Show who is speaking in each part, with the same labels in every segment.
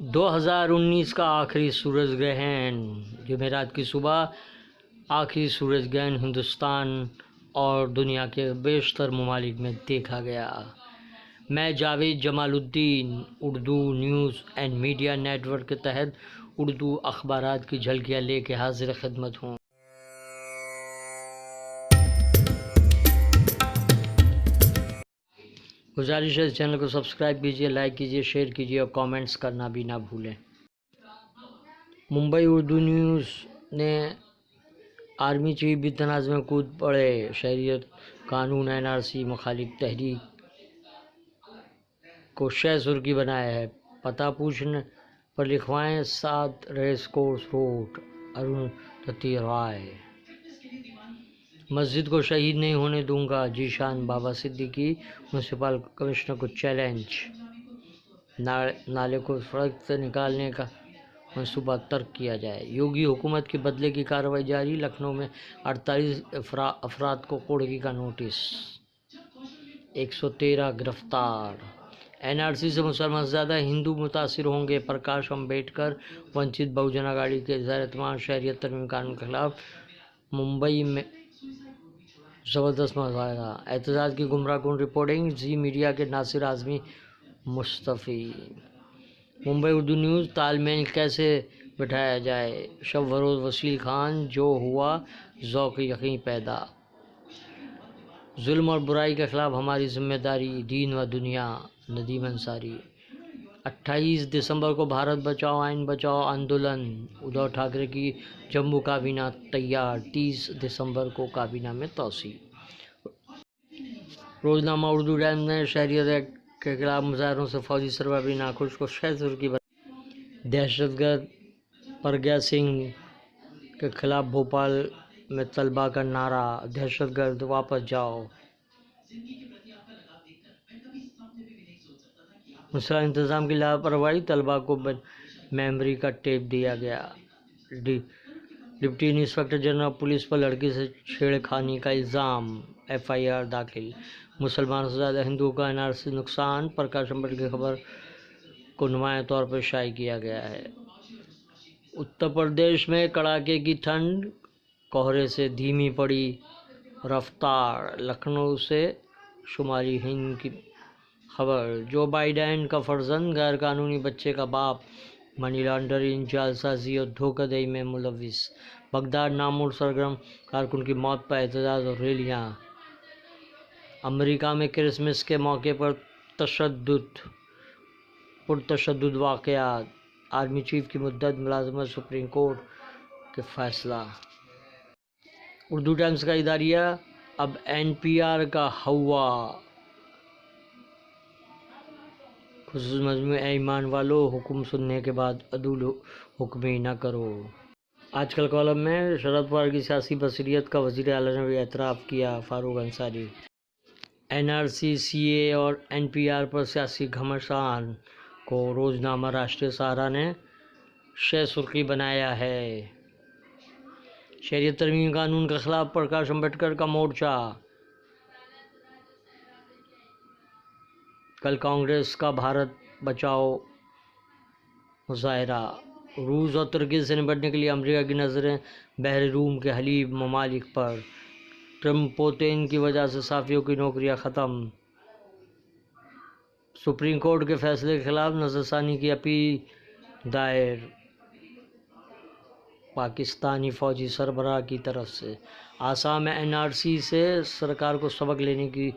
Speaker 1: 2019 کا آخری سورج گرہن جمعرات کی صبح آخری سورج گرہن ہندوستان اور دنیا کے بیشتر ممالک میں دیکھا گیا۔ میں Javed Jamaluddin Urdu news and media network کے تحت اردو اخبارات کی جھلکیاں لے کے حاضر خدمت ہوں۔ گزارش ہے اس چینل کو سبسکرائب کیجیے، لائک کیجیے، شیئر کیجیے اور کامنٹس کرنا بھی نہ بھولیں۔ ممبئی اردو نیوز نے آرمی چیف بھی تنازع میں کود پڑے، شہریت قانون NRC مخالف تحریک کو شہ سرخی بنایا ہے۔ پتہ پوچھنے پر لکھوائیں 7 ریس کورس روڈ، اروندھتی رائے۔ مسجد کو شہید نہیں ہونے دوں گا، ذیشان بابا صدیقی۔ میونسپل کمشنر کو چیلنج، نالے کو سڑک سے نکالنے کا منصوبہ ترک کیا جائے۔ یوگی حکومت کے بدلے کی کارروائی جاری، لکھنؤ میں 48 افراد کو کوڑگی کا نوٹس، 113 گرفتار۔ NRC سے مسلمان زیادہ ہندو متاثر ہوں گے، پرکاش امبیڈکر۔ ونچت بہوجن اگاڑی کے اظہار اعتماد، شہریت ترمیم قانون کے خلاف ممبئی میں زبردست مظاہرہ، احتجاج کی گمراہ کن رپورٹنگ، زی میڈیا کے ناصر اعظمی مستعفی۔ ممبئی اردو نیوز تال میل کیسے بٹھایا جائے، شب و روز وسیل خان۔ جو ہوا ذوق یقین پیدا، ظلم اور برائی کے خلاف ہماری ذمہ داری، دین و دنیا، ندیم انصاری۔ 28 دسمبر کو بھارت بچاؤ آئین بچاؤ آندولن، ادھو ٹھاکرے کی جموں کابینہ تیار، 30 دسمبر کو کابینہ میں توسیع۔ روزنامہ اردو ٹائمز نے شہریت ایکٹ کے خلاف مظاہروں سے فوجی سربراہ ناخوش کو شہ سرخی بنائی۔ دہشت گرد پرگیا سنگھ کے خلاف بھوپال میں طلبہ کا نعرہ، دہشت گرد واپس جاؤ۔ مسلح انتظام کی لاپرواہی، طلبہ کو میموری کا ٹیپ دیا گیا۔ ڈپٹی انسپکٹر جنرل پولیس پر لڑکی سے چھیڑ خانی کا الزام، FIR داخل۔ مسلمانوں سے زیادہ ہندوؤں کا NRC نقصان، پرکاش امبیڈکر کی خبر کو نمایاں طور پر شائع کیا گیا ہے۔ اتر پردیش میں کڑاکے کی ٹھنڈ، کہرے سے دھیمی پڑی رفتار۔ لکھنؤ سے شمالی ہند کی خبر، جو بائیڈن کا فرزند غیر قانونی بچے کا باپ، منی لانڈرنگ، جعلسازی اور دھوکہ دہی میں ملوث۔ بغداد نامور سرگرم کارکن کی موت پر احتجاج اور ریلیاں۔ امریکہ میں کرسمس کے موقع پر پرتشدد واقعات، آرمی چیف کی مدت ملازمت، سپریم کورٹ کے فیصلہ۔ اردو ٹائمز کا اداریہ، اب NPR کا ہوا۔ خصوصی مضمون، اے ایمان والو، حکم سننے کے بعد عدول حکمی نہ کرو۔ آج کل کالم میں شرد پوار کی سیاسی بصیرت کا وزیر اعلیٰ نے بھی اعتراف کیا، فاروق انصاری۔ NRC، CAA اور NPR پر سیاسی گھمسان کو روزنامہ راشٹریہ سہارا نے شہ سرخی بنایا ہے۔ شہریت ترمیم قانون کے خلاف پرکاش امبیڈکر کا مورچہ، کل کانگریس کا بھارت بچاؤ مظاہرہ۔ روس اور ترکی سے نمٹنے کے لیے امریکہ کی نظریں بحر روم کے حلیف ممالک پر، ٹرمپ پوتین کی وجہ سے صحافیوں کی نوکریاں ختم۔ سپریم کورٹ کے فیصلے کے خلاف نظر ثانی کی اپیل دائر، پاکستانی فوجی سربراہ کی طرف سے۔ آسام میں NRC سے سرکار کو سبق لینے کی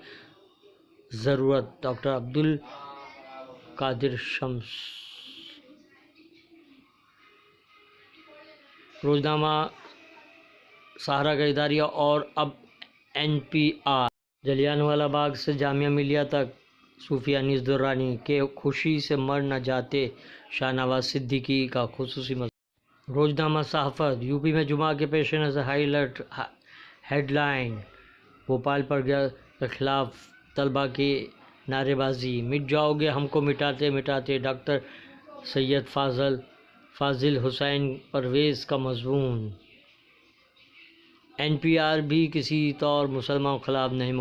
Speaker 1: ضرورت، ڈاکٹر عبدالقادر شمس۔ روزنامہ سہارا کا اداریہ اور اب NPR۔ جلیانوالہ باغ سے جامعہ ملیہ تک، صوفیہ انیس درانی کہ خوشی سے مر نہ جاتے، شاہ نواز صدیقی کا خصوصی مضمون۔ روزنامہ صحافت، یوپی میں جمعہ کے پیش نظر high alert headline, Bhopal Pragya کے خلاف طلبہ کی نعرے بازی، مٹ جاؤ گے ہم کو مٹاتے مٹاتے، ڈاکٹر سید فاضل حسین پرویز کا مضمون۔ NPR بھی کسی طور مسلمانوں کے خلاف نہیں،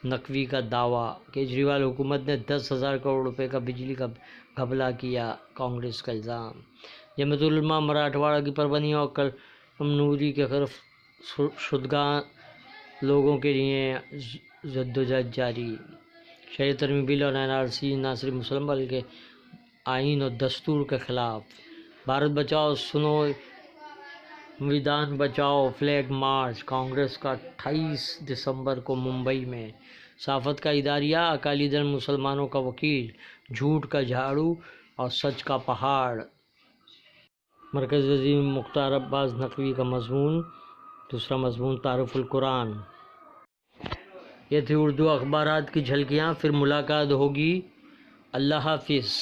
Speaker 1: نقوی کا دعویٰ، کیجریوال حکومت نے 10,000 کروڑ روپے کا بجلی کا گھپلہ کیا، کانگریس کا الزام۔ جمعیت علماء مراٹھواڑہ کی پربھنی اور کمنوری کے خلاف شدگان لوگوں کے لیے جدوجہد جاری۔ شہریت ترمیمی بل اور NRC نہ صرف مسلم بلکہ آئین اور دستور کے خلاف۔ بھارت بچاؤ سنو سنویدھان بچاؤ فلیگ مارچ، کانگریس کا 28 دسمبر کو ممبئی میں۔ صحافت کا اداریہ، اکالی دل مسلمانوں کا وکیل، جھوٹ کا جھاڑو اور سچ کا پہاڑ۔ مرکزی وزیر مختار عباس نقوی کا مضمون۔ دوسرا مضمون تعارف القرآن۔ یہ تھی اردو اخبارات کی جھلکیاں، پھر ملاقات ہوگی۔ اللہ حافظ۔